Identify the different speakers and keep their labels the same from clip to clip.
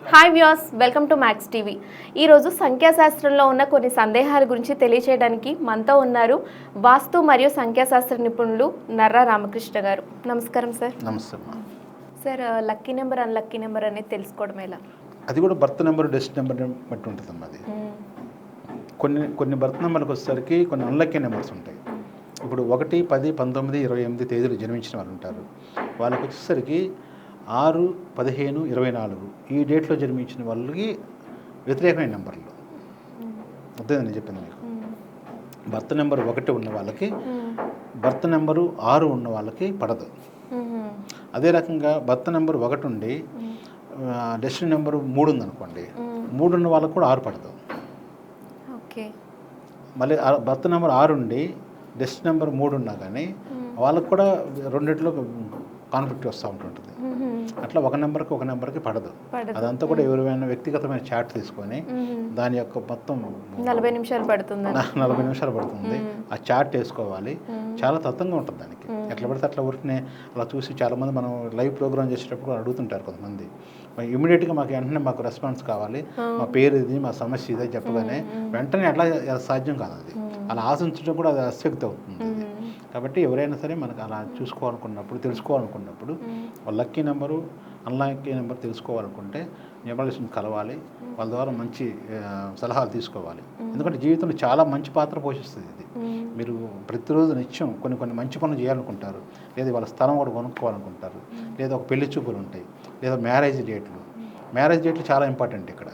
Speaker 1: Hi viewers, welcome to max TV. ఈరోజు సంఖ్యాశాస్త్రంలో ఉన్న కొన్ని సందేహాల గురించి తెలియచేయడానికి మనతో ఉన్నారు వాస్తు మరియు సంఖ్యాశాస్త్ర నిపుణులు నర్రా రామకృష్ణ గారు. నమస్కారం సార్.
Speaker 2: నమస్తే.
Speaker 1: Sir, lucky number unlucky number అనేది తెలుసుకోవడం ఎలా?
Speaker 2: అది కూడా బర్త్ నెంబర్ డెస్ట్ నెంబర్ బట్టి ఉంటుందమ్మా. అది కొన్ని బర్త్ నెంబర్కి వచ్చేసరికి కొన్ని అన్లక్కీ నెంబర్స్ ఉంటాయి. ఇప్పుడు 1, 10, 19, 28 తేదీలు జన్మించిన వాళ్ళు ఉంటారు. వాళ్ళకి వచ్చేసరికి 6, 15, 24 ఈ డేట్లో జన్మించిన వాళ్ళకి వ్యతిరేకమైన నెంబర్లు. అదే నేను చెప్పింది మీకు. బర్త్ నెంబర్ 1 ఉన్న వాళ్ళకి, బర్త్ నెంబరు 6 ఉన్న వాళ్ళకి పడదు. అదే రకంగా బర్త్ నెంబర్ 1 ఉండి డెస్టినీ నెంబరు 3 ఉందనుకోండి, 3 ఉన్న వాళ్ళకి కూడా 6 పడదు.
Speaker 1: ఓకే.
Speaker 2: మళ్ళీ బర్త్ నెంబర్ 6 ఉండి డెస్టినీ నెంబర్ 3 ఉన్నా కానీ వాళ్ళకు కూడా రెండిట్లో కాన్ఫ్లిక్ట్ వస్తూ ఉంటుంటుంది. అట్లా ఒక నెంబర్కి పడదు. అదంతా కూడా ఎవరైనా వ్యక్తిగతమైన చాట్ తీసుకొని దాని యొక్క మొత్తం
Speaker 1: 40 నిమిషాలు పడుతుంది.
Speaker 2: 40 నిమిషాలు పడుతుంది. ఆ చాట్ వేసుకోవాలి. చాలా తత్వంగా ఉంటుంది దానికి. ఎట్లా పడితే అట్లా ఊరికనే అలా చూసి చాలామంది మనం లైవ్ ప్రోగ్రామ్ చేసేటప్పుడు అడుగుతుంటారు కొంతమంది. ఇమీడియట్గా మాకు రెస్పాన్స్ కావాలి, మా పేరు ఇది, మా సమస్య ఇదే చెప్పగానే వెంటనే అట్లా సాధ్యం కాదు. అది అలా ఆశించడం కూడా అది అశక్తి అవుతుంది. కాబట్టి ఎవరైనా సరే మనకు అలా తెలుసుకోవాలనుకున్నప్పుడు లక్కీ నెంబరు అన్లక్కీ నెంబర్ తెలుసుకోవాలనుకుంటే న్యూమరాలజిస్ట్ని కలవాలి. వాళ్ళ ద్వారా మంచి సలహాలు తీసుకోవాలి. ఎందుకంటే జీవితంలో చాలా మంచి పాత్ర పోషిస్తుంది ఇది. మీరు ప్రతిరోజు నిత్యం కొన్ని మంచి పనులు చేయాలనుకుంటారు, లేదా వాళ్ళ స్థలం కూడా కొనుక్కోవాలనుకుంటారు, లేదా ఒక పెళ్లి చూపులు ఉంటాయి, లేదా మ్యారేజ్ డేట్లు చాలా ఇంపార్టెంట్. ఇక్కడ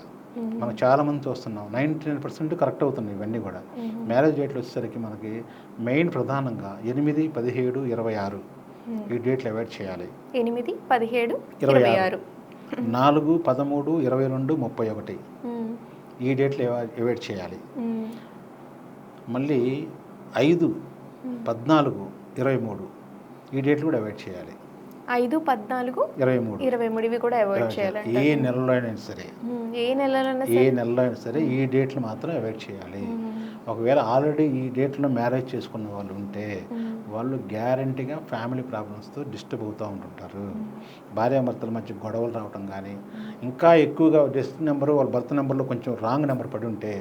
Speaker 2: మనం చాలామంది చూస్తున్నాం, 99% కరెక్ట్ అవుతున్నాయి ఇవన్నీ కూడా. మ్యారేజ్ డేట్లు వచ్చేసరికి మనకి మెయిన్ ప్రధానంగా 8, 17, 26 ఈ డేట్లు అవాయిడ్ చేయాలి.
Speaker 1: 8, 17, 26,
Speaker 2: 4, 13, 22, 31 ఈ డేట్లు అవాయిడ్ చేయాలి. మళ్ళీ 5, 14, 23 ఈ డేట్లు కూడా అవాయిడ్ చేయాలి.
Speaker 1: 5, 14, 23 ఇవి కూడా అవాయిడ్ చేయాలి.
Speaker 2: ఏ నెలలో అయినా సరే ఈ డేట్లు మాత్రం అవాయిడ్ చేయాలి. ఒకవేళ ఆల్రెడీ ఈ డేట్లో మ్యారేజ్ చేసుకున్న వాళ్ళు ఉంటే వాళ్ళు గ్యారంటీగా ఫ్యామిలీ ప్రాబ్లమ్స్తో డిస్టర్బ్ అవుతూ ఉంటుంటారు. భార్యాభర్తల మధ్య గొడవలు రావటం కానీ, ఇంకా ఎక్కువగా డెస్టినీ నెంబరు వాళ్ళ బర్త్ నెంబర్లో కొంచెం రాంగ్ నెంబర్ పడి ఉంటే,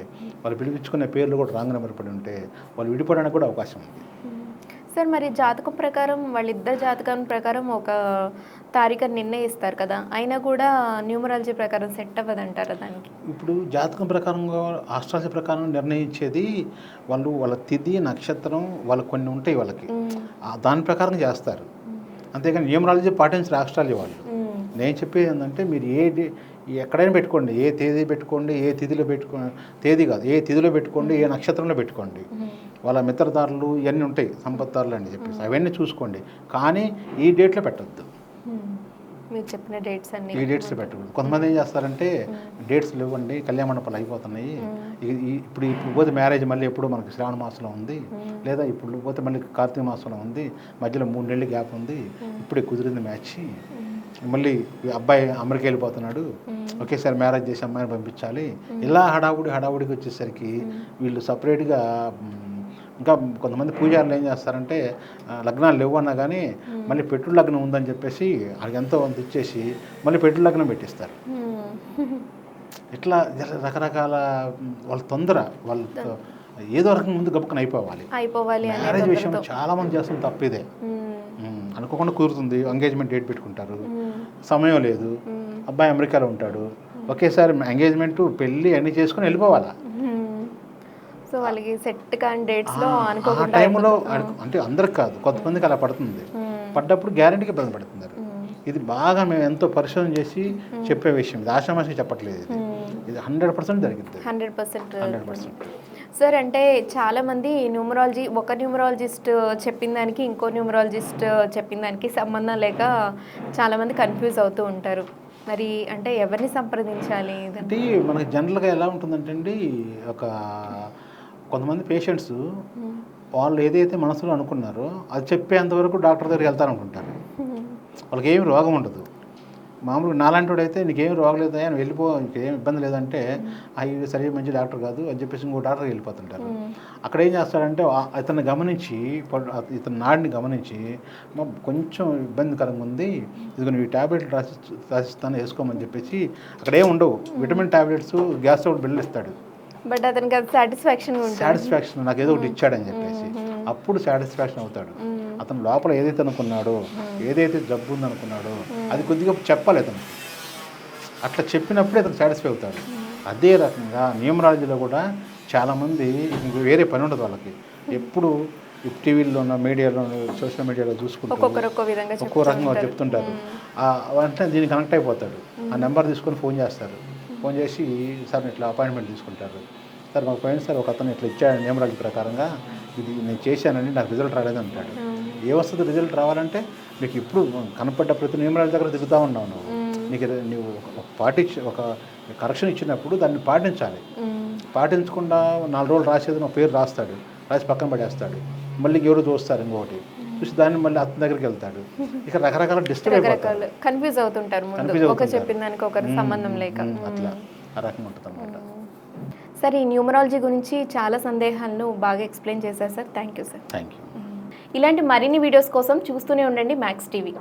Speaker 2: వాళ్ళు పిలిపించుకునే పేర్లు కూడా రాంగ్ నెంబర్ పడి ఉంటే వాళ్ళు విడిపోవడానికి కూడా అవకాశం ఉంది.
Speaker 1: సార్, మరి జాతకం ప్రకారం వాళ్ళిద్దరు జాతకం ప్రకారం ఒక తారీఖు నిర్ణయిస్తారు కదా, అయినా కూడా న్యూమరాలజీ ప్రకారం సెట్ అవ్వదంటారా దానికి?
Speaker 2: ఇప్పుడు జాతకం ప్రకారంగా ఆస్ట్రాలజీ ప్రకారం నిర్ణయించేది వాళ్ళ తిథి నక్షత్రం వాళ్ళకి కొన్ని ఉంటాయి, వాళ్ళకి దాని ప్రకారం చేస్తారు. అంతేగాని న్యూమరాలజీ పాటించారు ఆస్ట్రాలజీ వాళ్ళు. నేను చెప్పేది ఏంటంటే, మీరు ఎక్కడైనా పెట్టుకోండి, ఏ తేదీ పెట్టుకోండి, ఏ తిథిలో పెట్టుకోండి, తేదీ కాదు, ఏ తిథిలో పెట్టుకోండి, ఏ నక్షత్రంలో పెట్టుకోండి, వాళ్ళ మిత్రదారులు ఇవన్నీ ఉంటాయి, సంపత్దారులు అని చెప్పేసి అవన్నీ చూసుకోండి. కానీ ఈ డేట్లో పెట్టద్దు.
Speaker 1: మీరు చెప్పిన డేట్స్ అన్ని
Speaker 2: ఈ డేట్స్లో పెట్టకూడదు. కొంతమంది ఏం చేస్తారంటే, డేట్స్ లేవండి, కళ్యాణ మండపాలు అయిపోతున్నాయి, ఇప్పుడు పోతే మ్యారేజ్ మళ్ళీ ఎప్పుడు మనకి శ్రావణ మాసంలో ఉంది, లేదా ఇప్పుడు పోతే మళ్ళీ కార్తీక మాసంలో ఉంది, మధ్యలో 3 నెలలు గ్యాప్ ఉంది, ఇప్పుడే కుదిరింది మ్యాచ్, మళ్ళీ అబ్బాయి అమెరికా వెళ్ళిపోతున్నాడు, ఒకేసారి మ్యారేజ్ చేసి అమ్మాయిని పంపించాలి, ఇలా హడావుడికి వచ్చేసరికి వీళ్ళు సపరేట్గా ఇంకా కొంతమంది పూజారులు ఏం చేస్తారంటే, లగ్నాలు లేవన్నా కానీ మళ్ళీ పెట్టుడు లగ్నం ఉందని చెప్పేసి వాళ్ళకి ఎంతో అంత ఇచ్చేసి మళ్ళీ పెట్టుడు లగ్నం పెట్టిస్తారు. ఇట్లా రకరకాల వాళ్ళ తొందర, వాళ్ళతో ఏదో రకం ముందు గబుక్కన అయిపోవాలి. మ్యారేజ్ విషయంలో చాలామంది చేస్తున్న తప్పిదే. అనుకోకుండా కుదురుతుంది, ఎంగేజ్మెంట్ డేట్ పెట్టుకుంటారు, సమయం లేదు, అబ్బాయి అమెరికాలో ఉంటాడు, ఒకేసారి ఎంగేజ్మెంట్ పెళ్ళి అన్నీ చేసుకుని వెళ్ళిపోవాలా.
Speaker 1: సో వాళ్ళకి సెట్ కాని డేట్స్లో
Speaker 2: ఆ టైంలో అంటే అందరికి కాదు, కొంతమందికి అలా పడుతుంది. పడ్డప్పుడు గ్యారెంటీగా ఇబ్బంది పడుతున్నారు. ఇది బాగా మేము ఎంతో పరిశోధన చేసి చెప్పే విషయం, ఇది ఆషామాషి చెప్పట్లేదు. ఇది 100% జరిగింది. 100%.
Speaker 1: సార్, అంటే చాలామంది ఒక న్యూమరాలజిస్ట్ చెప్పిన దానికి ఇంకో న్యూమరాలజిస్ట్ చెప్పిన దానికి సంబంధం లేక చాలామంది కన్ఫ్యూజ్ అవుతూ ఉంటారు. మరి అంటే ఎవరిని సంప్రదించాలి?
Speaker 2: అంటే మనకి జనరల్గా ఎలా ఉంటుందంటే అండి, కొంతమంది పేషెంట్స్ వాళ్ళు ఏదైతే మనసులో అనుకున్నారో అది చెప్పేంతవరకు డాక్టర్ దగ్గరికి వెళ్తారనుకుంటారు. వాళ్ళకి ఏమి రోగం ఉండదు. మామూలుగా నాలాంటి అయితే నీకేం రోగలేదా అని వెళ్ళిపో, నీకేం ఇబ్బంది లేదంటే అవి సరే మంచి డాక్టర్ కాదు అని చెప్పేసి ఇంకో డాక్టర్కి వెళ్ళిపోతుంటారు. అక్కడ ఏం చేస్తాడంటే ఇతన్ని గమనించి, ఇతని నాడిని గమనించి కొంచెం ఇబ్బందికరంగా ఉంది, ఇదిగో ఈ ట్యాబ్లెట్లు రాసిస్తాను వేసుకోమని చెప్పేసి అక్కడ ఏమి ఉండవు, vitamin tablets, gas trouble bill ఇస్తాడు.
Speaker 1: బట్ అతనికి అది
Speaker 2: సాటిస్ఫాక్షన్ నాకు ఏదో ఒకటి ఇచ్చాడని చెప్పేసి అప్పుడు సాటిస్ఫాక్షన్ అవుతాడు. అతను లోపల ఏదైతే అనుకున్నాడో, ఏదైతే జబ్బు ఉందనుకున్నాడో అది కొద్దిగా చెప్పాలి అతను. అట్లా చెప్పినప్పుడే అతను సాటిస్ఫై అవుతాడు. అదే రకంగా న్యూమరాలజీలో కూడా చాలామంది వేరే పని ఉండదు వాళ్ళకి, ఎప్పుడు టీవీలో ఉన్న మీడియాలో, సోషల్ మీడియాలో చూసుకుంటారు, ఒక్కో రకంగా చెప్తుంటారు. అంటే దీనికి కనెక్ట్ అయిపోతాడు. ఆ నెంబర్ తీసుకొని ఫోన్ చేస్తారు. ఫోన్ చేసి సార్ ఇట్లా అపాయింట్మెంట్ తీసుకుంటారు. సార్ మాకు పోయింది సార్, ఒక అతను ఇట్లా ఇచ్చాడు న్యూమరాలజీ ప్రకారంగా, ఇది నేను చేశానండి, నాకు రిజల్ట్ రాలేదు అంటాడు. ఏ వస్తుంది రిజల్ట్ రావాలంటే మీకు ఇప్పుడు కనపడ్డ ప్రతి న్యూమరాలజీ దగ్గర తిరుగుతూ ఉన్నావు నువ్వు. నువ్వు ఒక కరెక్షన్ ఇచ్చినప్పుడు దాన్ని పాటించాలి. పాటించకుండా 4 రోజులు రాసేది నా పేరు రాస్తాడు, రాసి పక్కన పడేస్తాడు. మళ్ళీ ఎవరు చూస్తారు, ఇంకొకటి చూసి దాన్ని మళ్ళీ అతని దగ్గరికి వెళ్తాడు. ఇక రకరకాల డిస్టర్బ్ అయిపోతారు,
Speaker 1: కన్ఫ్యూజ్ అవుతుంటారు. చెప్పిన దానికి ఒకరి సంబంధం లేక
Speaker 2: అట్లా ఆ రకంగా ఉంటుంది అన్నమాట.
Speaker 1: సార్, ఈ న్యూమరాలజీ గురించి చాలా సందేహాలను బాగా ఎక్స్ప్లెయిన్ చేశారు sir. Thank you sir.
Speaker 2: Thank you.
Speaker 1: ఇలాంటి మరిన్ని వీడియోస్ కోసం చూస్తూనే ఉండండి మ్యాక్స్ టీవీ.